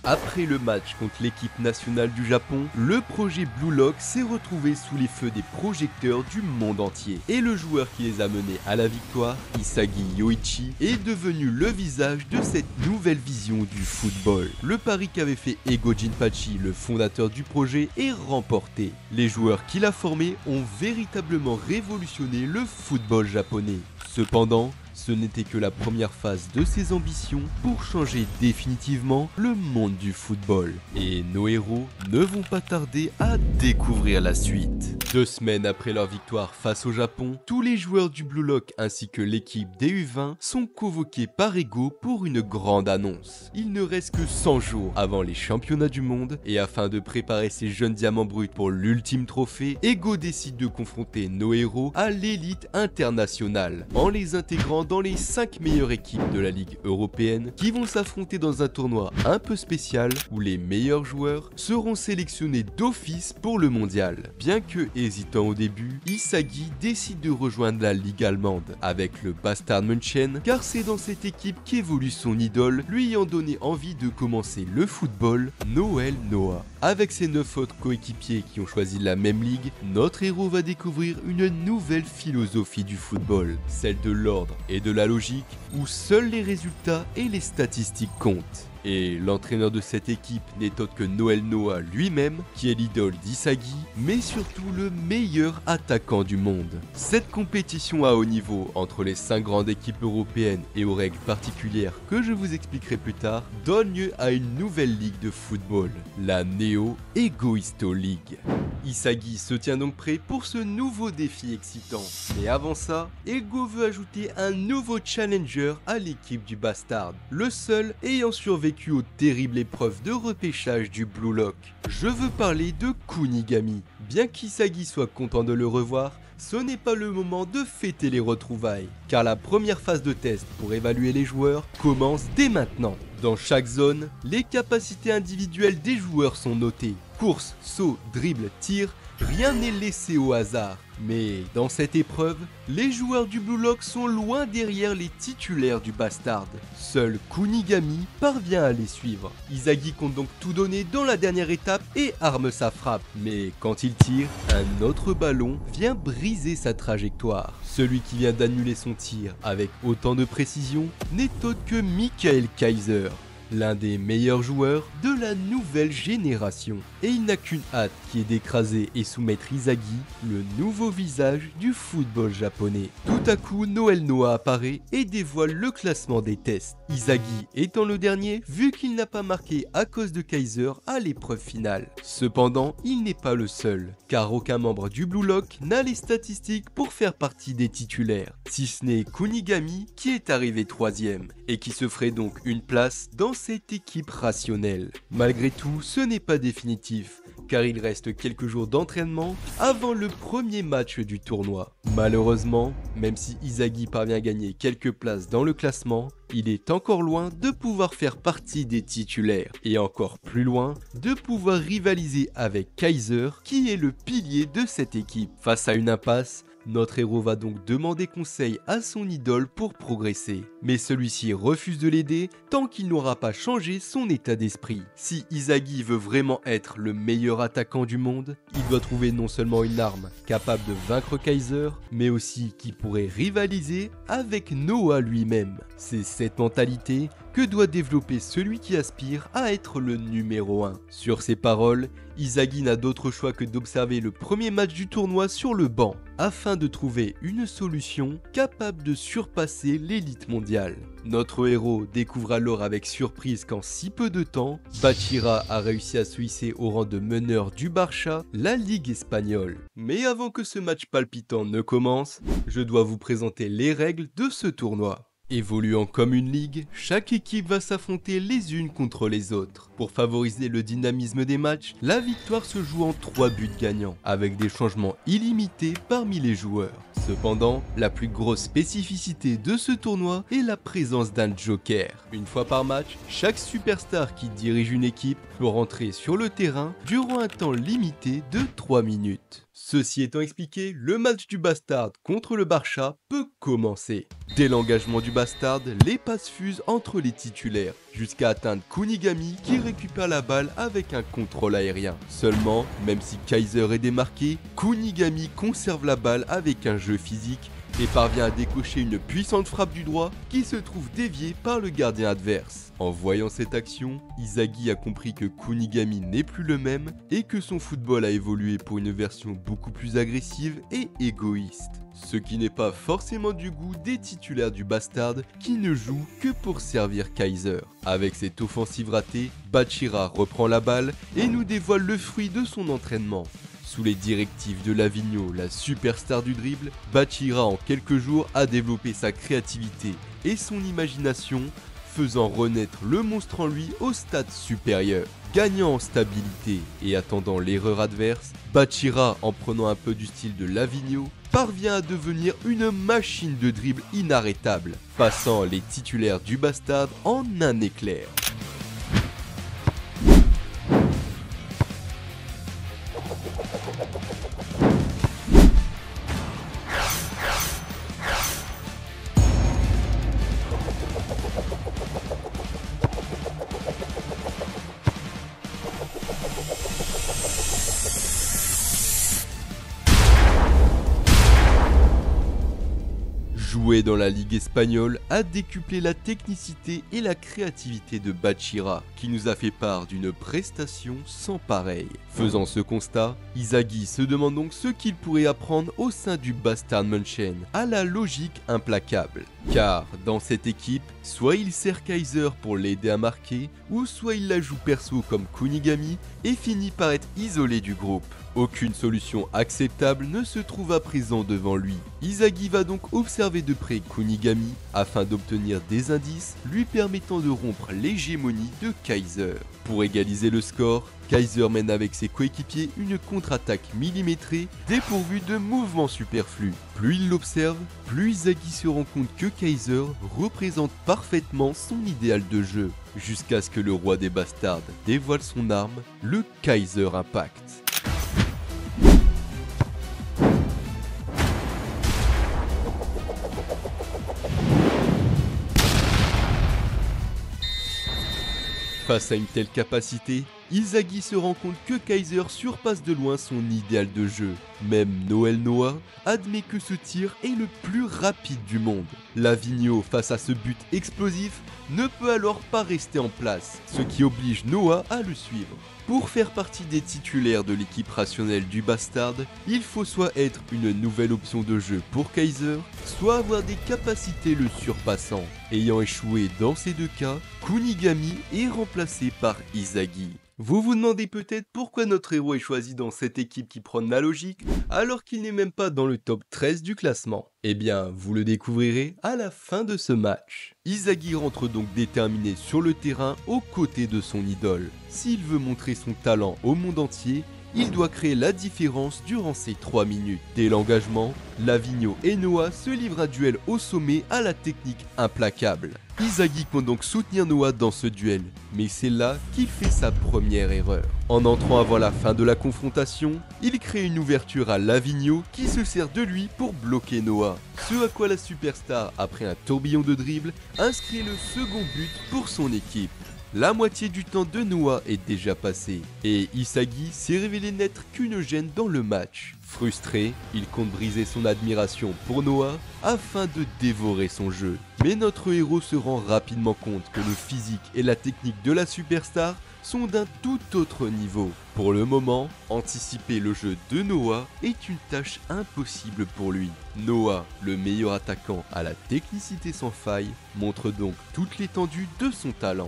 Après le match contre l'équipe nationale du Japon, le projet Blue Lock s'est retrouvé sous les feux des projecteurs du monde entier. Et le joueur qui les a menés à la victoire, Isagi Yoichi, est devenu le visage de cette nouvelle vision du football. Le pari qu'avait fait Ego Jinpachi, le fondateur du projet, est remporté. Les joueurs qu'il a formés ont véritablement révolutionné le football japonais. Cependant, ce n'était que la première phase de ses ambitions pour changer définitivement le monde du football. Et nos héros ne vont pas tarder à découvrir la suite. 2 semaines après leur victoire face au Japon, tous les joueurs du Blue Lock ainsi que l'équipe des U20 sont convoqués par Ego pour une grande annonce. Il ne reste que 100 jours avant les championnats du monde et afin de préparer ces jeunes diamants bruts pour l'ultime trophée, Ego décide de confronter nos héros à l'élite internationale en les intégrant dans les 5 meilleures équipes de la Ligue européenne qui vont s'affronter dans un tournoi un peu spécial où les meilleurs joueurs seront sélectionnés d'office pour le mondial. Bien que hésitant au début, Isagi décide de rejoindre la Ligue allemande avec le Bastard München car c'est dans cette équipe qu'évolue son idole, lui ayant donné envie de commencer le football, Noel Noah. Avec ses 9 autres coéquipiers qui ont choisi la même ligue, notre héros va découvrir une nouvelle philosophie du football, celle de l'ordre et de la logique où seuls les résultats et les statistiques comptent. Et l'entraîneur de cette équipe n'est autre que Noel Noah lui-même, qui est l'idole d'Isagi, mais surtout le meilleur attaquant du monde. Cette compétition à haut niveau entre les 5 grandes équipes européennes et aux règles particulières que je vous expliquerai plus tard, donne lieu à une nouvelle ligue de football, la Neo Egoisto League. Isagi se tient donc prêt pour ce nouveau défi excitant. Mais avant ça, Ego veut ajouter un nouveau challenger à l'équipe du Bastard, le seul ayant survécu aux terribles épreuves de repêchage du Blue Lock. Je veux parler de Kunigami. Bien qu'Isagi soit content de le revoir, ce n'est pas le moment de fêter les retrouvailles, car la première phase de test pour évaluer les joueurs commence dès maintenant. Dans chaque zone, les capacités individuelles des joueurs sont notées. Course, saut, dribble, tir, rien n'est laissé au hasard. Mais dans cette épreuve, les joueurs du Blue Lock sont loin derrière les titulaires du Bastard. Seul Kunigami parvient à les suivre. Isagi compte donc tout donner dans la dernière étape et arme sa frappe. Mais quand il tire, un autre ballon vient briser sa trajectoire. Celui qui vient d'annuler son tir avec autant de précision n'est autre que Michael Kaiser, l'un des meilleurs joueurs de la nouvelle génération. Et il n'a qu'une hâte qui est d'écraser et soumettre Isagi, le nouveau visage du football japonais. Tout à coup, Noel Noah apparaît et dévoile le classement des tests. Isagi étant le dernier, vu qu'il n'a pas marqué à cause de Kaiser à l'épreuve finale. Cependant, il n'est pas le seul, car aucun membre du Blue Lock n'a les statistiques pour faire partie des titulaires, si ce n'est Kunigami qui est arrivé 3ème, et qui se ferait donc une place dans cette équipe rationnelle. Malgré tout, ce n'est pas définitif, car il reste quelques jours d'entraînement avant le premier match du tournoi. Malheureusement, même si Isagi parvient à gagner quelques places dans le classement, il est encore loin de pouvoir faire partie des titulaires, et encore plus loin de pouvoir rivaliser avec Kaiser, qui est le pilier de cette équipe. Face à une impasse, notre héros va donc demander conseil à son idole pour progresser. Mais celui-ci refuse de l'aider tant qu'il n'aura pas changé son état d'esprit. Si Isagi veut vraiment être le meilleur attaquant du monde, il doit trouver non seulement une arme capable de vaincre Kaiser, mais aussi qui pourrait rivaliser avec Noah lui-même. C'est cette mentalité que doit développer celui qui aspire à être le numéro 1. Sur ces paroles, Isagi n'a d'autre choix que d'observer le premier match du tournoi sur le banc, afin de trouver une solution capable de surpasser l'élite mondiale. Notre héros découvre alors avec surprise qu'en si peu de temps, Bachira a réussi à se hisser au rang de meneur du Barça, la Ligue espagnole. Mais avant que ce match palpitant ne commence, je dois vous présenter les règles de ce tournoi. Évoluant comme une ligue, chaque équipe va s'affronter les unes contre les autres. Pour favoriser le dynamisme des matchs, la victoire se joue en 3 buts gagnants, avec des changements illimités parmi les joueurs. Cependant, la plus grosse spécificité de ce tournoi est la présence d'un joker. Une fois par match, chaque superstar qui dirige une équipe peut rentrer sur le terrain durant un temps limité de 3 minutes. Ceci étant expliqué, le match du Bastard contre le Barça peut commencer. Dès l'engagement du Bastard, les passes fusent entre les titulaires, jusqu'à atteindre Kunigami qui récupère la balle avec un contrôle aérien. Seulement, même si Kaiser est démarqué, Kunigami conserve la balle avec un jeu physique et parvient à décocher une puissante frappe du droit qui se trouve déviée par le gardien adverse. En voyant cette action, Isagi a compris que Kunigami n'est plus le même et que son football a évolué pour une version beaucoup plus agressive et égoïste. Ce qui n'est pas forcément du goût des titulaires du Bastard qui ne jouent que pour servir Kaiser. Avec cette offensive ratée, Bachira reprend la balle et nous dévoile le fruit de son entraînement. Sous les directives de Lavigno, la superstar du dribble, Bachira en quelques jours a développé sa créativité et son imagination, faisant renaître le monstre en lui au stade supérieur. Gagnant en stabilité et attendant l'erreur adverse, Bachira, en prenant un peu du style de Lavigno, parvient à devenir une machine de dribble inarrêtable, passant les titulaires du Bastard en un éclair. Jouer dans la Ligue espagnole a décuplé la technicité et la créativité de Bachira, qui nous a fait part d'une prestation sans pareille. Faisant ce constat, Isagi se demande donc ce qu'il pourrait apprendre au sein du Bastard München, à la logique implacable. Car dans cette équipe, soit il sert Kaiser pour l'aider à marquer, ou soit il la joue perso comme Kunigami et finit par être isolé du groupe. Aucune solution acceptable ne se trouve à présent devant lui. Isagi va donc observer de près Kunigami afin d'obtenir des indices lui permettant de rompre l'hégémonie de Kaiser. Pour égaliser le score, Kaiser mène avec ses coéquipiers une contre-attaque millimétrée dépourvue de mouvements superflus. Plus il l'observe, plus Isagi se rend compte que Kaiser représente parfaitement son idéal de jeu, jusqu'à ce que le roi des bastards dévoile son arme, le Kaiser Impact. Face à une telle capacité, Isagi se rend compte que Kaiser surpasse de loin son idéal de jeu. Même Noël Noah admet que ce tir est le plus rapide du monde. Lavigno, face à ce but explosif, ne peut alors pas rester en place, ce qui oblige Noah à le suivre. Pour faire partie des titulaires de l'équipe rationnelle du Bastard, il faut soit être une nouvelle option de jeu pour Kaiser, soit avoir des capacités le surpassant. Ayant échoué dans ces deux cas, Kunigami est remplacé par Isagi. Vous vous demandez peut-être pourquoi notre héros est choisi dans cette équipe qui prône la logique alors qu'il n'est même pas dans le top 13 du classement. Eh bien, vous le découvrirez à la fin de ce match. Isagi rentre donc déterminé sur le terrain aux côtés de son idole. S'il veut montrer son talent au monde entier, il doit créer la différence durant ces 3 minutes. Dès l'engagement, Lavigno et Noah se livrent un duel au sommet à la technique implacable. Isagi compte donc soutenir Noah dans ce duel, mais c'est là qu'il fait sa première erreur. En entrant avant la fin de la confrontation, il crée une ouverture à Lavigno qui se sert de lui pour bloquer Noah. Ce à quoi la superstar, après un tourbillon de dribble, inscrit le second but pour son équipe. La moitié du temps de Noah est déjà passé, et Isagi s'est révélé n'être qu'une gêne dans le match. Frustré, il compte briser son admiration pour Noah afin de dévorer son jeu. Mais notre héros se rend rapidement compte que le physique et la technique de la superstar sont d'un tout autre niveau. Pour le moment, anticiper le jeu de Noah est une tâche impossible pour lui. Noah, le meilleur attaquant à la technicité sans faille, montre donc toute l'étendue de son talent.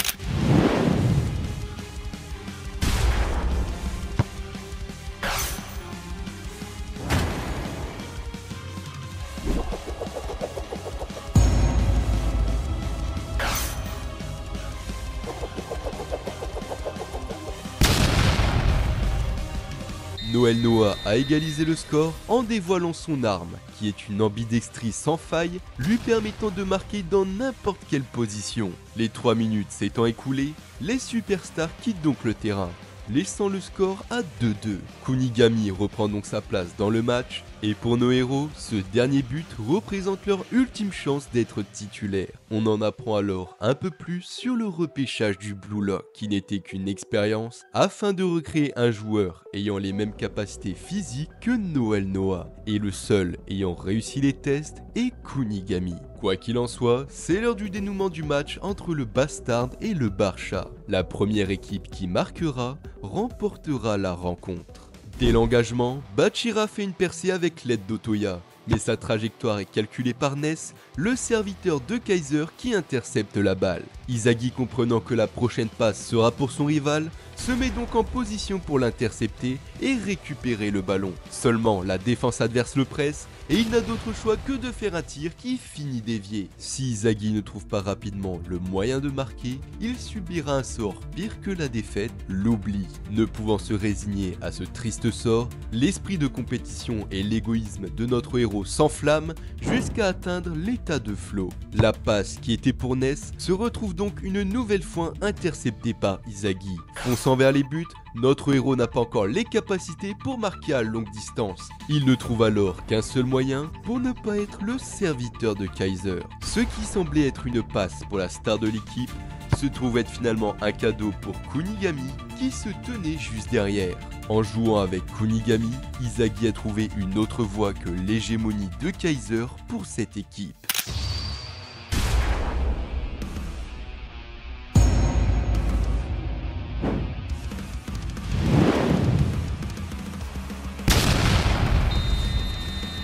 Noël Noah a égalisé le score en dévoilant son arme, qui est une ambidextrie sans faille, lui permettant de marquer dans n'importe quelle position. Les 3 minutes s'étant écoulées, les superstars quittent donc le terrain. laissant le score à 2-2. Kunigami reprend donc sa place dans le match, et pour nos héros, ce dernier but représente leur ultime chance d'être titulaires. On en apprend alors un peu plus sur le repêchage du Blue Lock, qui n'était qu'une expérience afin de recréer un joueur ayant les mêmes capacités physiques que Noel Noah, et le seul ayant réussi les tests est Kunigami. Quoi qu'il en soit, c'est l'heure du dénouement du match entre le Bastard et le Barça. La première équipe qui marquera remportera la rencontre. Dès l'engagement, Bachira fait une percée avec l'aide d'Otoya, mais sa trajectoire est calculée par Ness, le serviteur de Kaiser qui intercepte la balle. Izagi, comprenant que la prochaine passe sera pour son rival, se met donc en position pour l'intercepter et récupérer le ballon. Seulement, la défense adverse le presse et il n'a d'autre choix que de faire un tir qui finit dévié. Si Izagi ne trouve pas rapidement le moyen de marquer, il subira un sort pire que la défaite, l'oubli. Ne pouvant se résigner à ce triste sort, l'esprit de compétition et l'égoïsme de notre héros s'enflamment jusqu'à atteindre l'état de flow. La passe qui était pour Ness se retrouve donc une nouvelle fois interceptée par Izagi. Fonçant vers les buts, notre héros n'a pas encore les capacités pour marquer à longue distance. Il ne trouve alors qu'un seul moyen pour ne pas être le serviteur de Kaiser. Ce qui semblait être une passe pour la star de l'équipe se trouve être finalement un cadeau pour Kunigami qui se tenait juste derrière. En jouant avec Kunigami, Izagi a trouvé une autre voie que l'hégémonie de Kaiser pour cette équipe.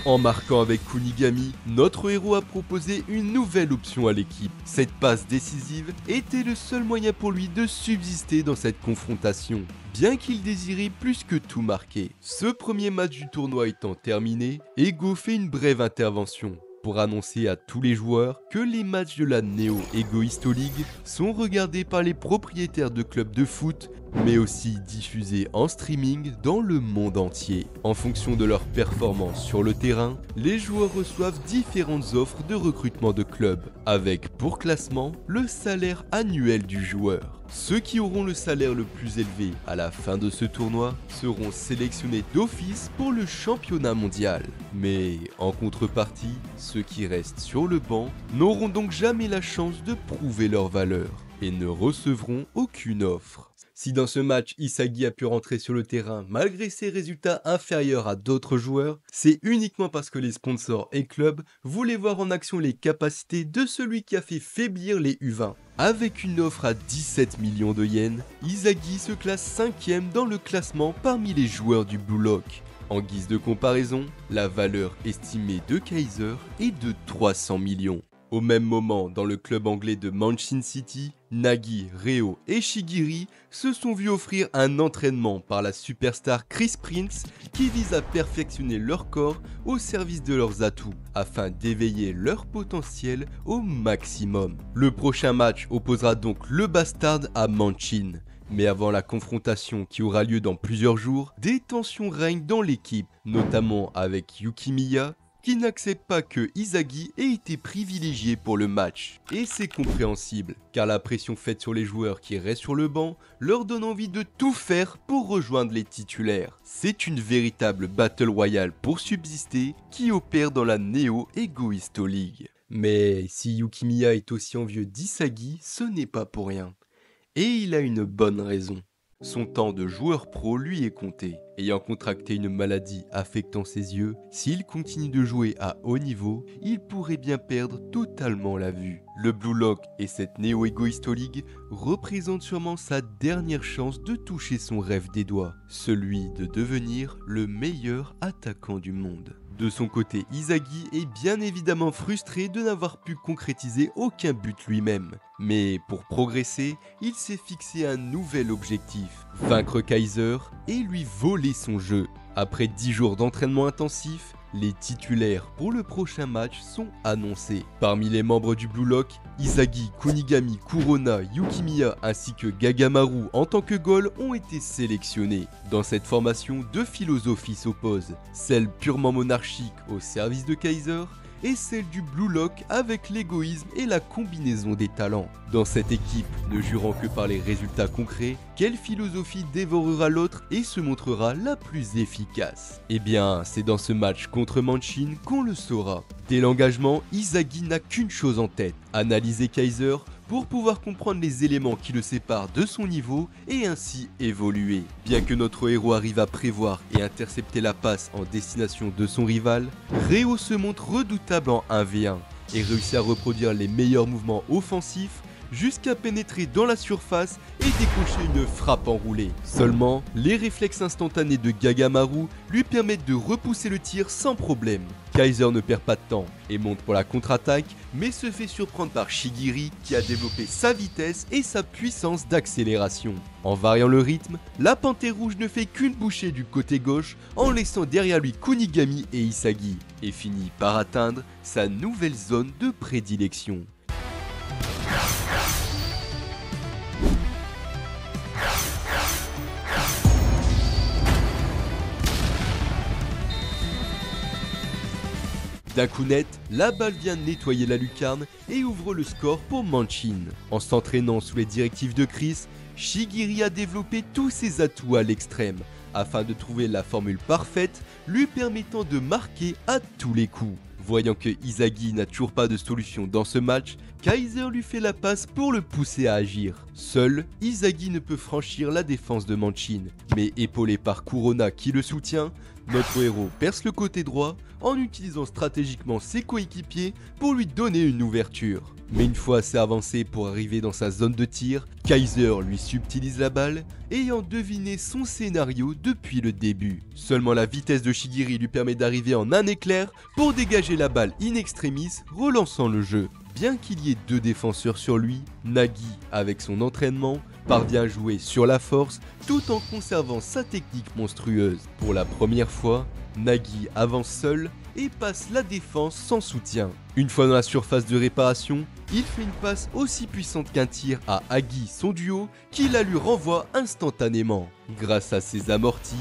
En marquant avec Kunigami, notre héros a proposé une nouvelle option à l'équipe. Cette passe décisive était le seul moyen pour lui de subsister dans cette confrontation, bien qu'il désirait plus que tout marquer. Ce premier match du tournoi étant terminé, Ego fait une brève intervention pour annoncer à tous les joueurs que les matchs de la Neo Egoisto League sont regardés par les propriétaires de clubs de foot, mais aussi diffusés en streaming dans le monde entier. En fonction de leur performance sur le terrain, les joueurs reçoivent différentes offres de recrutement de clubs, avec pour classement le salaire annuel du joueur. Ceux qui auront le salaire le plus élevé à la fin de ce tournoi seront sélectionnés d'office pour le championnat mondial. Mais en contrepartie, ceux qui restent sur le banc n'auront donc jamais la chance de prouver leur valeur et ne recevront aucune offre. Si dans ce match, Izagi a pu rentrer sur le terrain malgré ses résultats inférieurs à d'autres joueurs, c'est uniquement parce que les sponsors et clubs voulaient voir en action les capacités de celui qui a fait faiblir les U20. Avec une offre à 17 millions de yens, Izagi se classe 5ème dans le classement parmi les joueurs du Blue Lock. En guise de comparaison, la valeur estimée de Kaiser est de 300 millions. Au même moment, dans le club anglais de Manchin City, Nagi, Reo et Shigiri se sont vus offrir un entraînement par la superstar Chris Prince qui vise à perfectionner leur corps au service de leurs atouts afin d'éveiller leur potentiel au maximum. Le prochain match opposera donc le Bastard à Manchin. Mais avant la confrontation qui aura lieu dans plusieurs jours, des tensions règnent dans l'équipe, notamment avec Yukimiya, qui n'accepte pas que Izagi ait été privilégié pour le match. Et c'est compréhensible, car la pression faite sur les joueurs qui restent sur le banc leur donne envie de tout faire pour rejoindre les titulaires. C'est une véritable battle royale pour subsister qui opère dans la Neo Egoisto League. Mais si Yukimiya est aussi envieux d'Izagi, ce n'est pas pour rien. Et il a une bonne raison. Son temps de joueur pro lui est compté. Ayant contracté une maladie affectant ses yeux, s'il continue de jouer à haut niveau, il pourrait bien perdre totalement la vue. Le Blue Lock et cette Neo Egoisto League représentent sûrement sa dernière chance de toucher son rêve des doigts, celui de devenir le meilleur attaquant du monde. De son côté, Izagi est bien évidemment frustré de n'avoir pu concrétiser aucun but lui-même. Mais pour progresser, il s'est fixé un nouvel objectif, vaincre Kaiser et lui voler son jeu. Après 10 jours d'entraînement intensif, les titulaires pour le prochain match sont annoncés. Parmi les membres du Blue Lock, Izagi, Kunigami, Kurona, Yukimiya ainsi que Gagamaru en tant que goal ont été sélectionnés. Dans cette formation, deux philosophies s'opposent, celle purement monarchique au service de Kaiser est celle du Blue Lock avec l'égoïsme et la combinaison des talents. Dans cette équipe, ne jurant que par les résultats concrets, quelle philosophie dévorera l'autre et se montrera la plus efficace? Eh bien, c'est dans ce match contre Manchin qu'on le saura. Dès l'engagement, Izagi n'a qu'une chose en tête, analyser Kaiser pour pouvoir comprendre les éléments qui le séparent de son niveau et ainsi évoluer. Bien que notre héros arrive à prévoir et intercepter la passe en destination de son rival, Reo se montre redoutable en 1v1 et réussit à reproduire les meilleurs mouvements offensifs jusqu'à pénétrer dans la surface et décocher une frappe enroulée. Seulement, les réflexes instantanés de Gagamaru lui permettent de repousser le tir sans problème. Kaiser ne perd pas de temps et monte pour la contre-attaque, mais se fait surprendre par Shigiri qui a développé sa vitesse et sa puissance d'accélération. En variant le rythme, la Panthère Rouge ne fait qu'une bouchée du côté gauche en laissant derrière lui Kunigami et Isagi et finit par atteindre sa nouvelle zone de prédilection. D'un coup net, la balle vient nettoyer la lucarne et ouvre le score pour Manchin. En s'entraînant sous les directives de Chris, Shigiri a développé tous ses atouts à l'extrême, afin de trouver la formule parfaite lui permettant de marquer à tous les coups. Voyant que Izagi n'a toujours pas de solution dans ce match, Kaiser lui fait la passe pour le pousser à agir. Seul, Izagi ne peut franchir la défense de Manchin, mais épaulé par Kurona qui le soutient, notre héros perce le côté droit en utilisant stratégiquement ses coéquipiers pour lui donner une ouverture. Mais une fois assez avancé pour arriver dans sa zone de tir, Kaiser lui subtilise la balle, ayant deviné son scénario depuis le début. Seulement la vitesse de Shigiri lui permet d'arriver en un éclair pour dégager la balle in extremis, relançant le jeu. Bien qu'il y ait deux défenseurs sur lui, Nagi, avec son entraînement, parvient à jouer sur la force tout en conservant sa technique monstrueuse. Pour la première fois, Nagi avance seul et passe la défense sans soutien. Une fois dans la surface de réparation, il fait une passe aussi puissante qu'un tir à Agi, son duo, qui la lui renvoie instantanément. Grâce à ses amortis,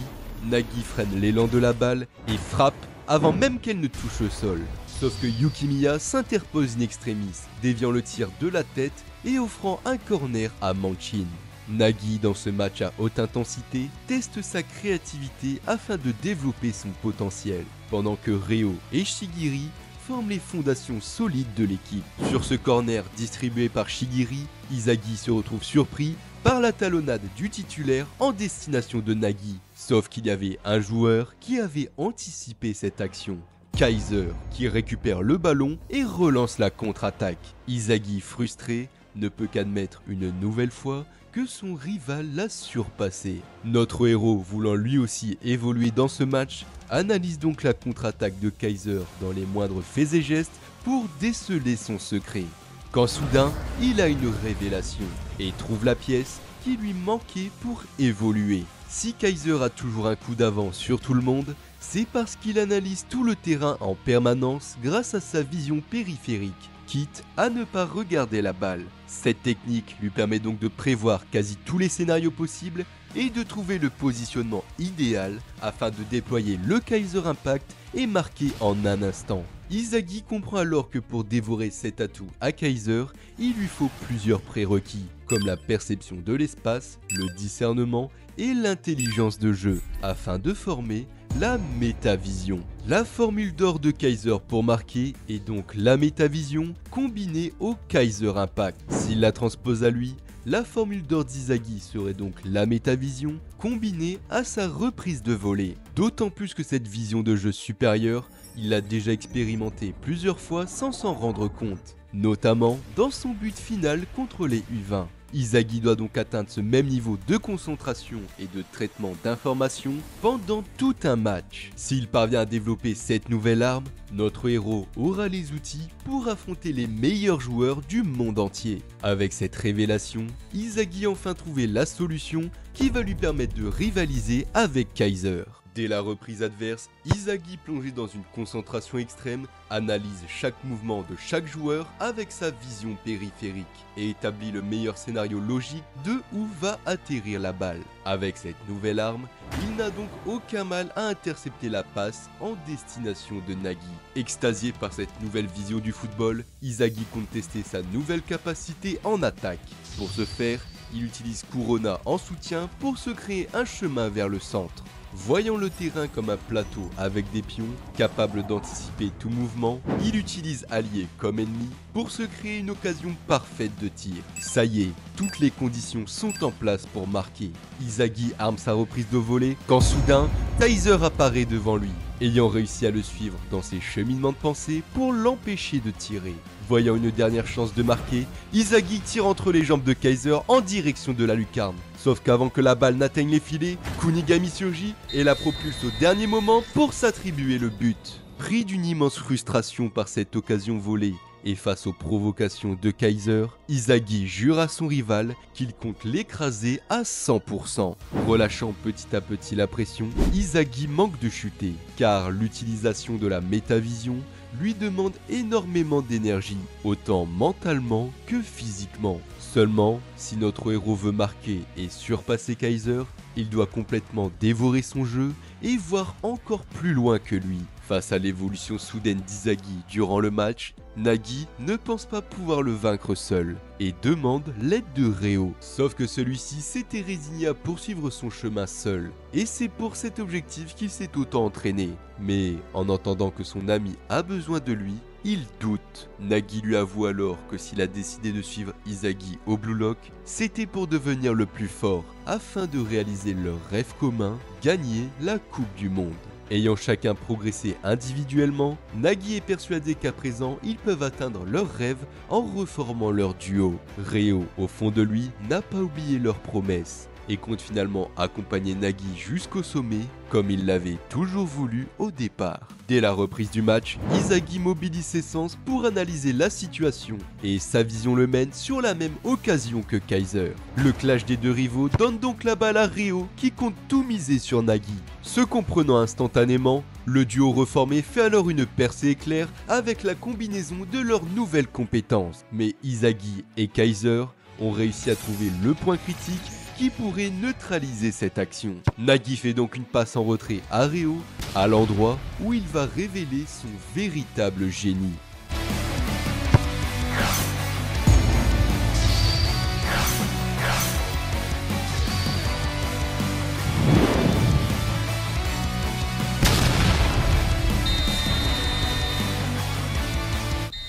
Nagi freine l'élan de la balle et frappe avant même qu'elle ne touche le sol. Sauf que Yukimiya s'interpose in extremis, déviant le tir de la tête et offrant un corner à Manchin. Nagi, dans ce match à haute intensité, teste sa créativité afin de développer son potentiel, pendant que Reo et Shigiri forment les fondations solides de l'équipe. Sur ce corner distribué par Shigiri, Izagi se retrouve surpris par la talonnade du titulaire en destination de Nagi. Sauf qu'il y avait un joueur qui avait anticipé cette action. Kaiser, qui récupère le ballon et relance la contre-attaque. Izagi, frustré, ne peut qu'admettre une nouvelle fois que son rival l'a surpassé. Notre héros, voulant lui aussi évoluer dans ce match, analyse donc la contre-attaque de Kaiser dans les moindres faits et gestes pour déceler son secret. Quand soudain, il a une révélation et trouve la pièce qui lui manquait pour évoluer. Si Kaiser a toujours un coup d'avance sur tout le monde, c'est parce qu'il analyse tout le terrain en permanence grâce à sa vision périphérique, quitte à ne pas regarder la balle. Cette technique lui permet donc de prévoir quasi tous les scénarios possibles et de trouver le positionnement idéal afin de déployer le Kaiser Impact et marquer en un instant. Izagi comprend alors que pour dévorer cet atout à Kaiser, il lui faut plusieurs prérequis, comme la perception de l'espace, le discernement et l'intelligence de jeu, afin de former la métavision. La formule d'or de Kaiser pour marquer est donc la métavision combinée au Kaiser Impact. S'il la transpose à lui, la formule d'or d'Izagi serait donc la métavision combinée à sa reprise de volée. D'autant plus que cette vision de jeu supérieure, il l'a déjà expérimenté plusieurs fois sans s'en rendre compte, notamment dans son but final contre les U20. Izagi doit donc atteindre ce même niveau de concentration et de traitement d'informations pendant tout un match. S'il parvient à développer cette nouvelle arme, notre héros aura les outils pour affronter les meilleurs joueurs du monde entier. Avec cette révélation, Izagi a enfin trouvé la solution qui va lui permettre de rivaliser avec Kaiser. Dès la reprise adverse, Izagi, plongé dans une concentration extrême, analyse chaque mouvement de chaque joueur avec sa vision périphérique et établit le meilleur scénario logique de où va atterrir la balle. Avec cette nouvelle arme, il n'a donc aucun mal à intercepter la passe en destination de Nagi. Extasié par cette nouvelle vision du football, Izagi compte tester sa nouvelle capacité en attaque. Pour ce faire, il utilise Kurona en soutien pour se créer un chemin vers le centre. Voyant le terrain comme un plateau avec des pions, capables d'anticiper tout mouvement, il utilise alliés comme ennemis pour se créer une occasion parfaite de tir. Ça y est, toutes les conditions sont en place pour marquer. Izagi arme sa reprise de volée quand soudain, Kaiser apparaît devant lui, ayant réussi à le suivre dans ses cheminements de pensée pour l'empêcher de tirer. Voyant une dernière chance de marquer, Izagi tire entre les jambes de Kaiser en direction de la lucarne. Sauf qu'avant que la balle n'atteigne les filets, Kunigami surgit et la propulse au dernier moment pour s'attribuer le but. Pris d'une immense frustration par cette occasion volée et face aux provocations de Kaiser, Izagi jure à son rival qu'il compte l'écraser à 100%. Relâchant petit à petit la pression, Izagi manque de chuter, car l'utilisation de la métavision lui demande énormément d'énergie, autant mentalement que physiquement. Seulement, si notre héros veut marquer et surpasser Kaiser, il doit complètement dévorer son jeu et voir encore plus loin que lui. Face à l'évolution soudaine d'Izagi durant le match, Nagi ne pense pas pouvoir le vaincre seul et demande l'aide de Reo. Sauf que celui-ci s'était résigné à poursuivre son chemin seul, et c'est pour cet objectif qu'il s'est autant entraîné. Mais en entendant que son ami a besoin de lui, il doute. Nagi lui avoue alors que s'il a décidé de suivre Izagi au Blue Lock, c'était pour devenir le plus fort, afin de réaliser leur rêve commun, gagner la Coupe du Monde. Ayant chacun progressé individuellement, Nagi est persuadé qu'à présent, ils peuvent atteindre leurs rêves en reformant leur duo. Reo, au fond de lui, n'a pas oublié leur promesse et compte finalement accompagner Nagi jusqu'au sommet, comme il l'avait toujours voulu au départ. Dès la reprise du match, Izagi mobilise ses sens pour analyser la situation, et sa vision le mène sur la même occasion que Kaiser. Le clash des deux rivaux donne donc la balle à Reo, qui compte tout miser sur Nagi. Se comprenant instantanément, le duo reformé fait alors une percée éclair avec la combinaison de leurs nouvelles compétences. Mais Izagi et Kaiser ont réussi à trouver le point critique qui pourrait neutraliser cette action. Nagi fait donc une passe en retrait à Reo, à l'endroit où il va révéler son véritable génie.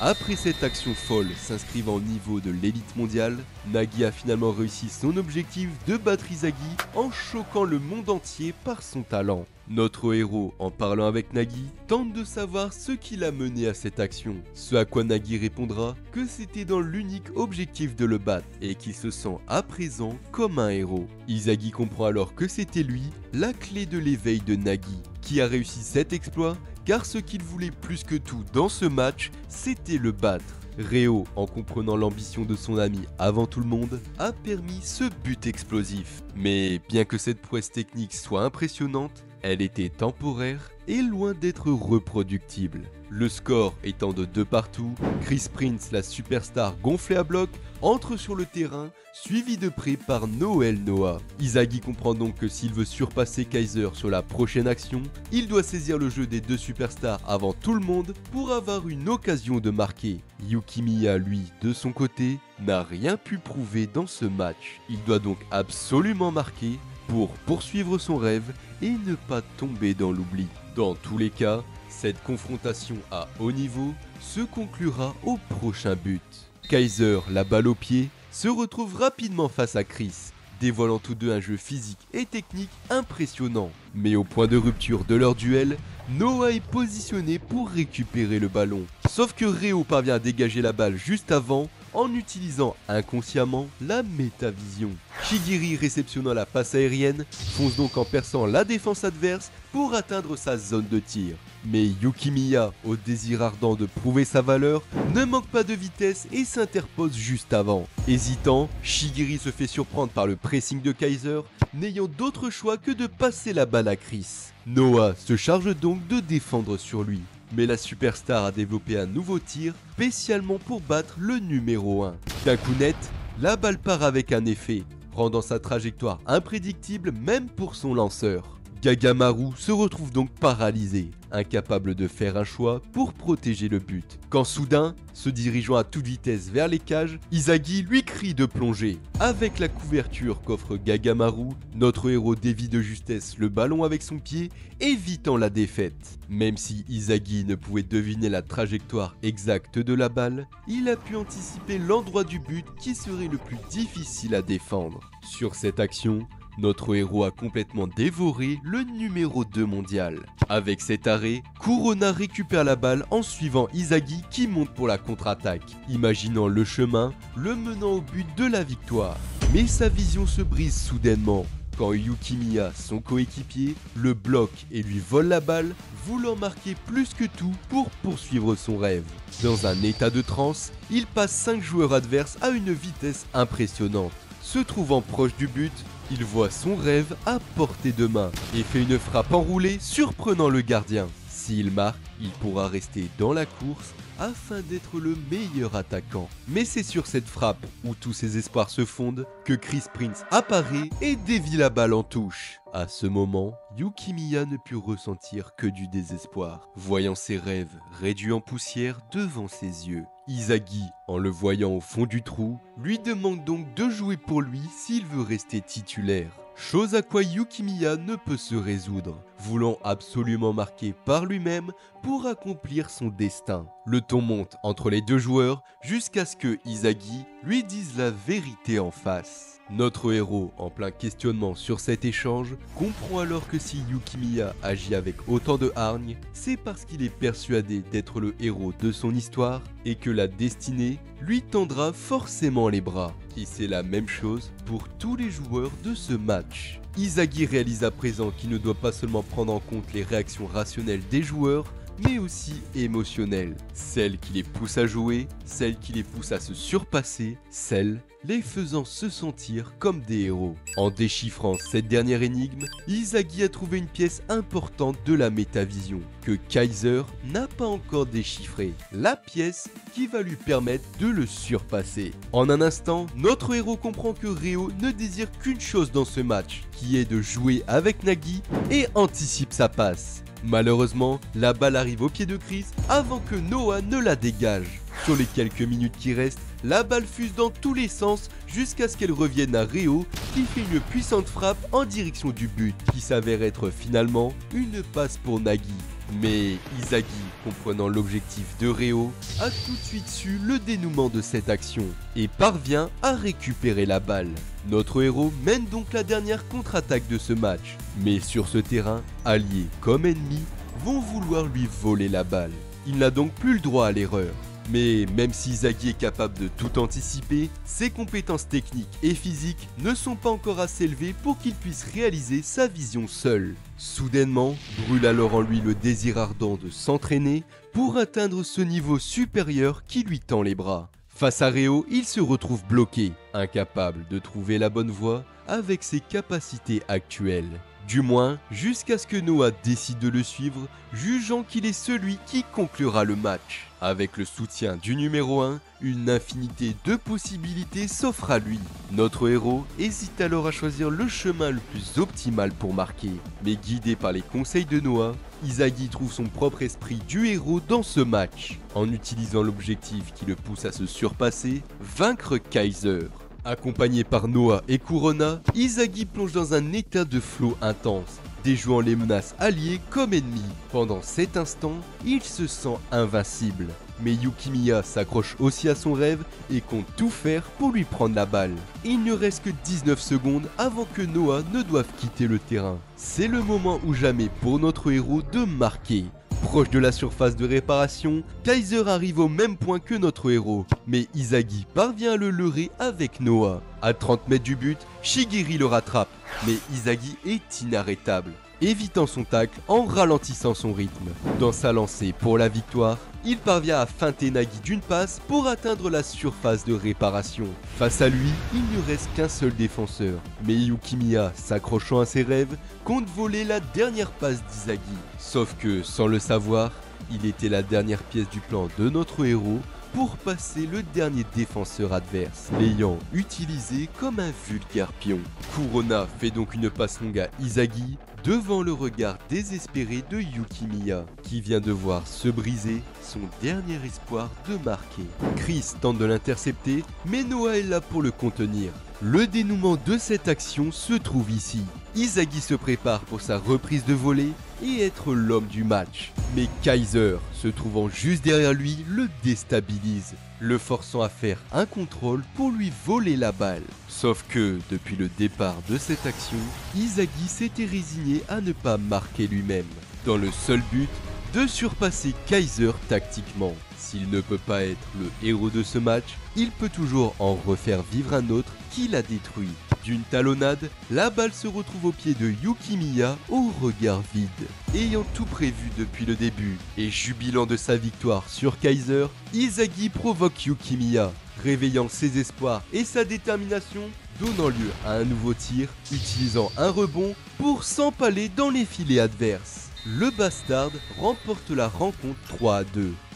Après cette action folle s'inscrivant au niveau de l'élite mondiale, Nagi a finalement réussi son objectif de battre Izagi en choquant le monde entier par son talent. Notre héros, en parlant avec Nagi, tente de savoir ce qui l'a mené à cette action, ce à quoi Nagi répondra que c'était dans l'unique objectif de le battre et qu'il se sent à présent comme un héros. Izagi comprend alors que c'était lui, la clé de l'éveil de Nagi, qui a réussi cet exploit car ce qu'il voulait plus que tout dans ce match, c'était le battre. Reo, en comprenant l'ambition de son ami avant tout le monde, a permis ce but explosif. Mais bien que cette prouesse technique soit impressionnante, elle était temporaire et loin d'être reproductible. Le score étant de 2 partout, Chris Prince, la superstar gonflée à bloc, entre sur le terrain, suivi de près par Noel Noah. Izagi comprend donc que s'il veut surpasser Kaiser sur la prochaine action, il doit saisir le jeu des deux superstars avant tout le monde pour avoir une occasion de marquer. Yukimiya, lui, de son côté, n'a rien pu prouver dans ce match. Il doit donc absolument marquer pour poursuivre son rêve et ne pas tomber dans l'oubli. Dans tous les cas, cette confrontation à haut niveau se conclura au prochain but. Kaiser, la balle au pied, se retrouve rapidement face à Chris, dévoilant tous deux un jeu physique et technique impressionnant. Mais au point de rupture de leur duel, Noah est positionné pour récupérer le ballon. Sauf que Reo parvient à dégager la balle juste avant en utilisant inconsciemment la métavision. Shigiri, réceptionnant la passe aérienne, fonce donc en perçant la défense adverse pour atteindre sa zone de tir. Mais Yukimiya, au désir ardent de prouver sa valeur, ne manque pas de vitesse et s'interpose juste avant. Hésitant, Shigiri se fait surprendre par le pressing de Kaiser, n'ayant d'autre choix que de passer la balle à Chris. Noah se charge donc de défendre sur lui. Mais la superstar a développé un nouveau tir spécialement pour battre le numéro 1. D'un coup net, la balle part avec un effet, rendant sa trajectoire imprédictible même pour son lanceur. Gagamaru se retrouve donc paralysé, incapable de faire un choix pour protéger le but. Quand soudain, se dirigeant à toute vitesse vers les cages, Izagi lui crie de plonger. Avec la couverture qu'offre Gagamaru, notre héros dévie de justesse le ballon avec son pied, évitant la défaite. Même si Izagi ne pouvait deviner la trajectoire exacte de la balle, il a pu anticiper l'endroit du but qui serait le plus difficile à défendre. Sur cette action, notre héros a complètement dévoré le numéro 2 mondial. Avec cet arrêt, Kurona récupère la balle en suivant Izagi qui monte pour la contre-attaque, imaginant le chemin le menant au but de la victoire. Mais sa vision se brise soudainement quand Yukimiya, son coéquipier, le bloque et lui vole la balle, voulant marquer plus que tout pour poursuivre son rêve. Dans un état de transe, il passe 5 joueurs adverses à une vitesse impressionnante. Se trouvant proche du but, il voit son rêve à portée de main et fait une frappe enroulée surprenant le gardien. S'il marque, il pourra rester dans la course afin d'être le meilleur attaquant. Mais c'est sur cette frappe où tous ses espoirs se fondent que Chris Prince apparaît et dévie la balle en touche. À ce moment, Yukimiya ne put ressentir que du désespoir, voyant ses rêves réduits en poussière devant ses yeux. Izagi, en le voyant au fond du trou, lui demande donc de jouer pour lui s'il veut rester titulaire. Chose à quoi Yukimiya ne peut se résoudre, voulant absolument marquer par lui-même pour accomplir son destin. Le ton monte entre les deux joueurs jusqu'à ce que Izagi lui dise la vérité en face. Notre héros, en plein questionnement sur cet échange, comprend alors que si Yukimiya agit avec autant de hargne, c'est parce qu'il est persuadé d'être le héros de son histoire et que la destinée lui tendra forcément les bras. Et c'est la même chose pour tous les joueurs de ce match. Izagi réalise à présent qu'il ne doit pas seulement prendre en compte les réactions rationnelles des joueurs, mais aussi émotionnelles. Celles qui les poussent à jouer, celles qui les poussent à se surpasser, celles les faisant se sentir comme des héros. En déchiffrant cette dernière énigme, Izagi a trouvé une pièce importante de la métavision, que Kaiser n'a pas encore déchiffrée. La pièce qui va lui permettre de le surpasser. En un instant, notre héros comprend que Ryo ne désire qu'une chose dans ce match, qui est de jouer avec Nagi et anticipe sa passe. Malheureusement, la balle arrive au pied de Chris avant que Noah ne la dégage. Sur les quelques minutes qui restent, la balle fuse dans tous les sens jusqu'à ce qu'elle revienne à Ryo qui fait une puissante frappe en direction du but qui s'avère être finalement une passe pour Nagi. Mais Izagi, comprenant l'objectif de Ryo, a tout de suite su le dénouement de cette action et parvient à récupérer la balle. Notre héros mène donc la dernière contre-attaque de ce match, mais sur ce terrain, alliés comme ennemis vont vouloir lui voler la balle. Il n'a donc plus le droit à l'erreur. Mais même si Izagi est capable de tout anticiper, ses compétences techniques et physiques ne sont pas encore assez élevées pour qu'il puisse réaliser sa vision seul. Soudainement, brûle alors en lui le désir ardent de s'entraîner pour atteindre ce niveau supérieur qui lui tend les bras. Face à Ryo, il se retrouve bloqué, incapable de trouver la bonne voie avec ses capacités actuelles. Du moins, jusqu'à ce que Noah décide de le suivre, jugeant qu'il est celui qui conclura le match. Avec le soutien du numéro 1, une infinité de possibilités s'offre à lui. Notre héros hésite alors à choisir le chemin le plus optimal pour marquer. Mais guidé par les conseils de Noah, Izagi trouve son propre esprit du héros dans ce match, en utilisant l'objectif qui le pousse à se surpasser, vaincre Kaiser. Accompagné par Noah et Kurona, Izagi plonge dans un état de flow intense, déjouant les menaces alliées comme ennemies. Pendant cet instant, il se sent invincible. Mais Yukimiya s'accroche aussi à son rêve et compte tout faire pour lui prendre la balle. Il ne reste que 19 secondes avant que Noah ne doive quitter le terrain. C'est le moment ou jamais pour notre héros de marquer. Proche de la surface de réparation, Kaiser arrive au même point que notre héros, mais Izagi parvient à le leurrer avec Noah. À 30 mètres du but, Shigiri le rattrape, mais Izagi est inarrêtable, évitant son tacle en ralentissant son rythme. Dans sa lancée pour la victoire, il parvient à feinter Nagi d'une passe pour atteindre la surface de réparation. Face à lui, il ne reste qu'un seul défenseur, mais Yukimiya, s'accrochant à ses rêves, compte voler la dernière passe d'Izagi. Sauf que, sans le savoir, il était la dernière pièce du plan de notre héros pour passer le dernier défenseur adverse, l'ayant utilisé comme un vulgaire pion. Kurona fait donc une passe longue à Izagi, devant le regard désespéré de Yukimiya, qui vient de voir se briser son dernier espoir de marquer. Chris tente de l'intercepter, mais Noah est là pour le contenir. Le dénouement de cette action se trouve ici. Izagi se prépare pour sa reprise de volée et être l'homme du match. Mais Kaiser, se trouvant juste derrière lui, le déstabilise, le forçant à faire un contrôle pour lui voler la balle. Sauf que, depuis le départ de cette action, Izagi s'était résigné à ne pas marquer lui-même, dans le seul but de surpasser Kaiser tactiquement. S'il ne peut pas être le héros de ce match, il peut toujours en refaire vivre un autre qui l'a détruit. D'une talonnade, la balle se retrouve au pied de Yukimiya au regard vide. Ayant tout prévu depuis le début et jubilant de sa victoire sur Kaiser, Izagi provoque Yukimiya, réveillant ses espoirs et sa détermination, donnant lieu à un nouveau tir, utilisant un rebond pour s'empaler dans les filets adverses. Le Bastard remporte la rencontre 3-2.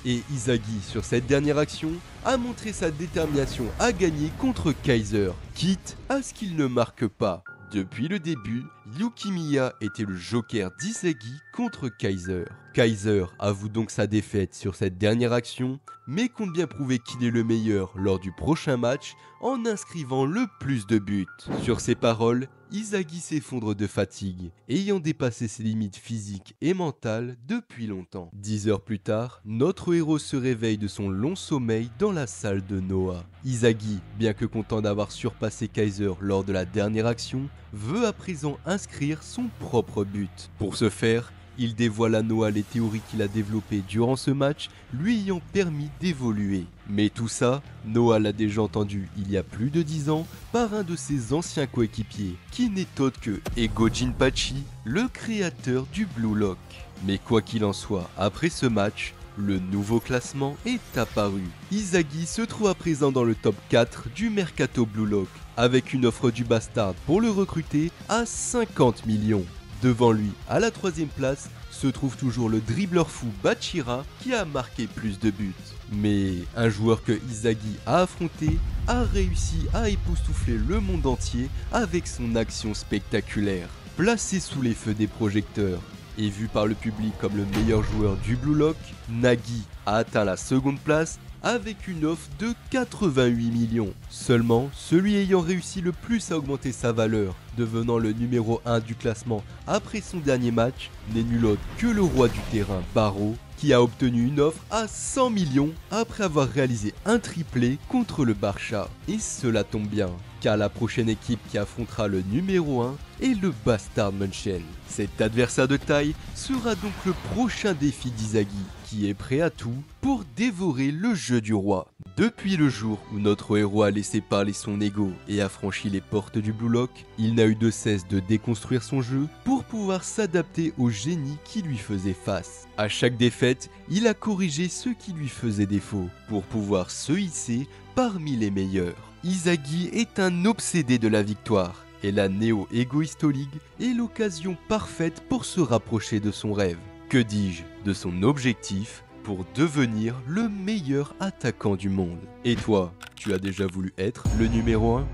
Et Izagi, sur cette dernière action, a montré sa détermination à gagner contre Kaiser, quitte à ce qu'il ne marque pas. Depuis le début, Yukimiya était le joker d'Izagi contre Kaiser. Kaiser avoue donc sa défaite sur cette dernière action, mais compte bien prouver qu'il est le meilleur lors du prochain match en inscrivant le plus de buts. Sur ces paroles, Izagi s'effondre de fatigue, ayant dépassé ses limites physiques et mentales depuis longtemps. 10 heures plus tard, notre héros se réveille de son long sommeil dans la salle de Noah. Izagi, bien que content d'avoir surpassé Kaiser lors de la dernière action, veut à présent inscrire son propre but. Pour ce faire, il dévoile à Noah les théories qu'il a développées durant ce match, lui ayant permis d'évoluer. Mais tout ça, Noah l'a déjà entendu il y a plus de 10 ans par un de ses anciens coéquipiers, qui n'est autre que Ego Jinpachi, le créateur du Blue Lock. Mais quoi qu'il en soit, après ce match, le nouveau classement est apparu. Izagi se trouve à présent dans le top 4 du Mercato Blue Lock, avec une offre du Bastard pour le recruter à 50 millions. Devant lui, à la 3ème place, se trouve toujours le dribbleur fou Bachira qui a marqué plus de buts. Mais un joueur que Izagi a affronté a réussi à époustoufler le monde entier avec son action spectaculaire. Placé sous les feux des projecteurs et vu par le public comme le meilleur joueur du Blue Lock, Nagi a atteint la 2ème place avec une offre de 88 millions. Seulement, celui ayant réussi le plus à augmenter sa valeur, devenant le numéro 1 du classement après son dernier match, n'est nul autre que le roi du terrain, Barreau, qui a obtenu une offre à 100 millions après avoir réalisé un triplé contre le Barça. Et cela tombe bien, car la prochaine équipe qui affrontera le numéro 1 est le Bastard München. Cet adversaire de taille sera donc le prochain défi d'Izagi, qui est prêt à tout pour dévorer le jeu du roi. Depuis le jour où notre héros a laissé parler son ego et a franchi les portes du Blue Lock, il n'a eu de cesse de déconstruire son jeu pour pouvoir s'adapter au génie qui lui faisait face. À chaque défaite, il a corrigé ce qui lui faisait défaut pour pouvoir se hisser parmi les meilleurs. Izagi est un obsédé de la victoire et la Neo Egoisto League est l'occasion parfaite pour se rapprocher de son rêve. Que dis-je, de son objectif pour devenir le meilleur attaquant du monde. Et toi, tu as déjà voulu être le numéro 1 ?